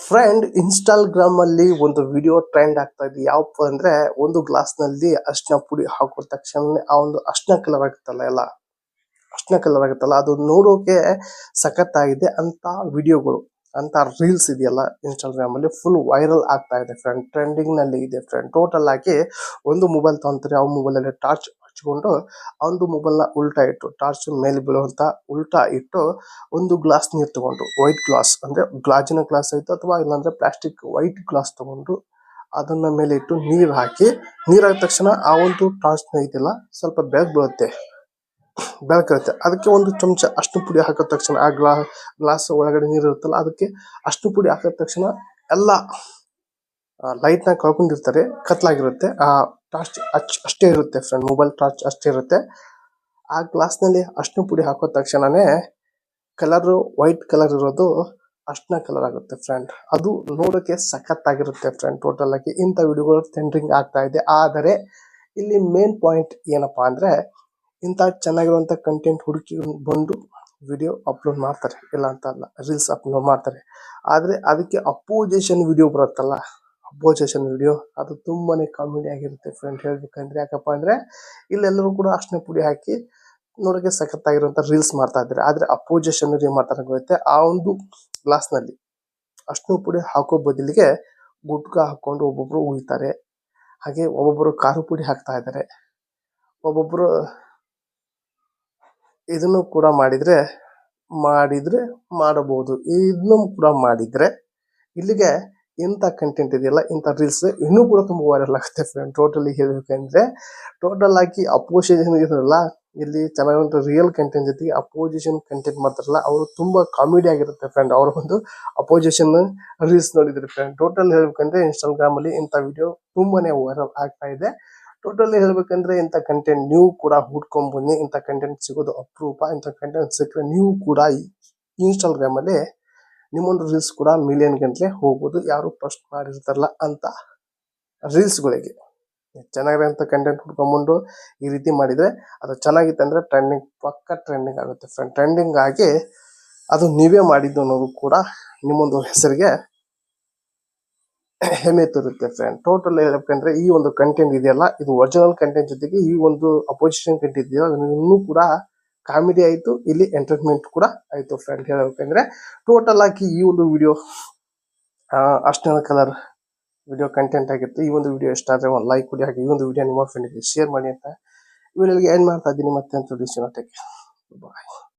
Friend Instagram ಅಲ್ಲಿ ಒಂದು video trend ಆಗ್ತಾ ಇದೆ. ಯಾವಪ್ಪ ಅಂದ್ರೆ ಒಂದು ಗ್ಲಾಸ್ ನಲ್ಲಿ ಅರ್ಶಿನ ಪುಡಿ ಹಾಕೋ ತಕ್ಷಣ ಆ ಒಂದು ಅರ್ಶಿನ ಕಲರ್ ಆಗುತ್ತಲ್ಲ ಎಲ್ಲ ಅರ್ಶಿನ ಕಲರ್ ಆಗುತ್ತಲ್ಲ ಅದು ನೋಡೋಕೆ ಸಖತ್ತಾಗಿದೆ ಅಂತ ವಿಡಿಯೋಗಳು ಅಂತ ರೀಲ್ಸ್ ಇದೆಯಲ್ಲ ಇನ್ಸ್ಟಾಗ್ರಾಮ್ ಅಲ್ಲಿ ಫುಲ್ ವೈರಲ್ ಆಗ್ತಾ ಇದೆ ಫ್ರೆಂಡ್. ಟ್ರೆಂಡಿಂಗ್ ನಲ್ಲಿ ಇದೆ ಫ್ರೆಂಡ್. ಟೋಟಲ್ ಆಗಿ ಒಂದು ಮೊಬೈಲ್ ತಗೊಂತಾರೆ, ಆ ಮೊಬೈಲ್ ಅಲ್ಲಿ ಟಾರ್ಚ್ ಹಚ್ಕೊಂಡು ಆ ಒಂದು ಮೊಬೈಲ್ ನ ಉಲ್ಟಾ ಇಟ್ಟು ಟಾರ್ಚ್ ಮೇಲೆ ಬೀಳುವಂತ ಉಲ್ಟಾ ಇಟ್ಟು ಒಂದು ಗ್ಲಾಸ್ ನೀರು ತಗೊಂಡು, ವೈಟ್ ಗ್ಲಾಸ್ ಅಂದ್ರೆ ಗ್ಲಾಜಿನ ಗ್ಲಾಸ್ ಆಯ್ತು ಅಥವಾ ಇಲ್ಲಾಂದ್ರೆ ಪ್ಲಾಸ್ಟಿಕ್ ವೈಟ್ ಗ್ಲಾಸ್ ತಗೊಂಡು ಅದನ್ನ ಮೇಲೆ ಇಟ್ಟು ನೀರ್ ಹಾಕಿ, ನೀರ್ ಹಾಕಿದ ತಕ್ಷಣ ಆ ಒಂದು ಟಾರ್ಚ್ ಇದೆಯಲ್ಲ ಸ್ವಲ್ಪ ಬೆಳಕಿರುತ್ತೆ. ಅದಕ್ಕೆ ಒಂದು ಚಮಚ ಅಷ್ಟು ಪುಡಿ ಹಾಕಿದ ತಕ್ಷಣ ಆ ಗ್ಲಾಸ್ ಒಳಗಡೆ ನೀರು ಇರುತ್ತಲ್ಲ ಅದಕ್ಕೆ ಅಷ್ಟು ಪುಡಿ ಹಾಕಿದ ತಕ್ಷಣ ಎಲ್ಲ ಲೈಟ್ ನ ಕಳ್ಕೊಂಡಿರ್ತಾರೆ, ಕತ್ಲಾಗಿರುತ್ತೆ. ಆ ಟಾರ್ಚ್ ಅಷ್ಟೇ ಇರುತ್ತೆ ಫ್ರೆಂಡ್, ಮೊಬೈಲ್ ಟಾರ್ಚ್ ಅಷ್ಟೇ ಇರುತ್ತೆ. ಆ ಗ್ಲಾಸ್ ನಲ್ಲಿ ಅಷ್ಟು ಪುಡಿ ಹಾಕೋ ತಕ್ಷಣನೇ ಕಲರ್ ವೈಟ್ ಕಲರ್ ಇರೋದು ಅರ್ಶಿನ ಕಲರ್ ಆಗುತ್ತೆ ಫ್ರೆಂಡ್. ಅದು ನೋಡೋಕೆ ಸಖತ್ತಾಗಿರುತ್ತೆ ಫ್ರೆಂಡ್. ಟೋಟಲ್ ಆಗಿ ಇಂಥ ವಿಡಿಯೋಗಳು ಟ್ರೆಂಡಿಂಗ್ ಆಗ್ತಾ ಇದೆ. ಆದರೆ ಇಲ್ಲಿ ಮೇನ್ ಪಾಯಿಂಟ್ ಏನಪ್ಪಾ ಅಂದ್ರೆ ಇಂಥ ಚೆನ್ನಾಗಿರುವಂತ ಕಂಟೆಂಟ್ ಹುಡುಕಿ ಬಂದು ವಿಡಿಯೋ ಅಪ್ಲೋಡ್ ಮಾಡ್ತಾರೆ, ಇಲ್ಲ ಅಂತ ಅಲ್ಲ, ರೀಲ್ಸ್ ಅಪ್ಲೋಡ್ ಮಾಡ್ತಾರೆ. ಆದ್ರೆ ಅದಕ್ಕೆ ಅಪೋಸಿಷನ್ ವಿಡಿಯೋ ಬರುತ್ತಲ್ಲ, ಅಪೋಸಿಷನ್ ವಿಡಿಯೋ ಅದು ತುಂಬಾನೇ ಕಾಮಿಡಿ ಆಗಿರುತ್ತೆ ಫ್ರೆಂಡ್. ಹೇಳ್ಬೇಕಂದ್ರೆ ಯಾಕಪ್ಪ ಅಂದ್ರೆ ಇಲ್ಲೆಲ್ಲರೂ ಕೂಡ ಅರ್ಶಿನ ಪುಡಿ ಹಾಕಿ ನೋಡೋಕೆ ಸಖತ್ತಾಗಿರುವಂತ ರೀಲ್ಸ್ ಮಾಡ್ತಾ ಇದ್ದಾರೆ. ಆದ್ರೆ ಅಪೋಸಿಷನ್ ಏನ್ ಮಾಡ್ತಾರೆ ಗೊತ್ತೆ, ಆ ಒಂದು ಗ್ಲಾಸ್ ನಲ್ಲಿ ಅರ್ಶಿನ ಪುಡಿ ಹಾಕೋ ಬದಲಿಗೆ ಗುಟ್ಕಾ ಹಾಕೊಂಡು ಒಬ್ಬೊಬ್ರು ಉಯ್ತಾರೆ. ಹಾಗೆ ಒಬ್ಬೊಬ್ರು ಖಾರ ಪುಡಿ ಹಾಕ್ತಾ ಇದ್ದಾರೆ, ಒಬ್ಬೊಬ್ರು ಇದನ್ನು ಕೂಡ ಮಾಡಿದ್ರೆ ಮಾಡಬಹುದು. ಇದನ್ನು ಕೂಡ ಮಾಡಿದ್ರೆ ಇಲ್ಲಿಗೆ ಇಂಥ ಕಂಟೆಂಟ್ ಇದೆಯಲ್ಲ, ಇಂಥ ರೀಲ್ಸ್ ಇನ್ನೂ ಕೂಡ ತುಂಬಾ ವೈರಲ್ ಆಗುತ್ತೆ ಫ್ರೆಂಡ್. ಟೋಟಲಿ ಹೇಳ್ಬೇಕಂದ್ರೆ ಟೋಟಲ್ ಆಗಿ ಅಪೋಸಿಷನ್ ಇರಲ್ಲ, ಇಲ್ಲಿ ಚೆನ್ನಾಗಿರುವಂತ ರಿಯಲ್ ಕಂಟೆಂಟ್ ಜೊತೆಗೆ ಅಪೋಸಿಷನ್ ಕಂಟೆಂಟ್ ಮಾಡ್ತಾರಲ್ಲ ಅವರು ತುಂಬಾ ಕಾಮಿಡಿ ಆಗಿರುತ್ತೆ ಫ್ರೆಂಡ್. ಅವ್ರ ಒಂದು ಅಪೋಸಿಷನ್ ರೀಲ್ಸ್ ನೋಡಿದ್ರೆ ಫ್ರೆಂಡ್. ಟೋಟಲ್ ಹೇಳ್ಬೇಕಂದ್ರೆ ಇನ್ಸ್ಟಾಗ್ರಾಮ್ ಅಲ್ಲಿ ಇಂಥ ವಿಡಿಯೋ ತುಂಬಾನೇ ವೈರಲ್ ಆಗ್ತಾ ಇದೆ. ಟೋಟಲಿ ಹೇಳ್ಬೇಕಂದ್ರೆ ಇಂಥ ಕಂಟೆಂಟ್ ನೀವು ಕೂಡ ಹುಡ್ಕೊಂಡ್ ಬನ್ನಿ. ಇಂಥ ಕಂಟೆಂಟ್ ಸಿಗೋದು ಅಪರೂಪ. ಇಂಥ ಕಂಟೆಂಟ್ ಸಿಕ್ಕರೆ ನೀವು ಕೂಡ ಇನ್ಸ್ಟಾಗ್ರಾಮ್ ಅಲ್ಲಿ ನಿಮ್ಮೊಂದು ರೀಲ್ಸ್ ಕೂಡ ಮಿಲಿಯನ್ ಗಂಟ್ಲೆ ಹೋಗ್ಬೋದು, ಯಾರು ಫಸ್ಟ್ ಮಾಡಿರ್ತಾರಲ್ಲ ಅಂತ ರೀಲ್ಸ್ ಗಳಿಗೆ. ಚೆನ್ನಾಗಿರೋಂಥ ಕಂಟೆಂಟ್ ಹುಡ್ಕೊಂಡ್ಬಂದು ಈ ರೀತಿ ಮಾಡಿದ್ರೆ ಅದು ಚೆನ್ನಾಗಿತ್ತು ಅಂದ್ರೆ ಪಕ್ಕ ಟ್ರೆಂಡಿಂಗ್ ಆಗುತ್ತೆ ಫ್ರೆಂಡ್. ಟ್ರೆಂಡಿಂಗ್ ಆಗಿ ಅದು ನೀವೇ ಮಾಡಿದ್ದು ಅನ್ನೋದು ಕೂಡ ನಿಮ್ಮೊಂದು ಹೆಸರಿಗೆ ಹೆಮ್ಮೆ ತರುತ್ತೆ ಫ್ರೆಂಡ್. ಟೋಟಲ್ ಹೇಳ್ಬೇಕಂದ್ರೆ ಈ ಒಂದು ಕಂಟೆಂಟ್ ಇದೆಯಲ್ಲ, ಇದು ಒರಿಜಿನಲ್ ಕಂಟೆಂಟ್ ಜೊತೆಗೆ ಈ ಒಂದು ಅಪೋಸಿಷನ್ ಕಂಟೆಂಟ್ ಇದೆಯಲ್ಲ ಇನ್ನೂ ಕೂಡ ಕಾಮಿಡಿ ಆಯ್ತು, ಇಲ್ಲಿ ಎಂಟರ್ಟೈನ್ಮೆಂಟ್ ಕೂಡ ಆಯ್ತು ಫ್ರೆಂಡ್. ಹೇಳ್ಬೇಕಂದ್ರೆ ಟೋಟಲ್ ಆಗಿ ಈ ಒಂದು ವಿಡಿಯೋ ಅರ್ಶಿನ ಕಲರ್ ವಿಡಿಯೋ ಕಂಟೆಂಟ್ ಆಗಿತ್ತು. ಈ ಒಂದು ವಿಡಿಯೋ ಇಷ್ಟ ಆದ್ರೆ ಒಂದು ಲೈಕ್ ಕೊಡಿ, ಹಾಗೆ ಈ ಒಂದು ವಿಡಿಯೋ ನಿಮ್ಮ ಫ್ರೆಂಡ್ಗೆ ಶೇರ್ ಮಾಡಿ ಅಂತ ವಿಡಿಯೋಗೆ ಎಂಡ್ ಮಾಡ್ತಾ ಇದ್ದೀನಿ. ಮತ್ತೆ ಬಾಯ್.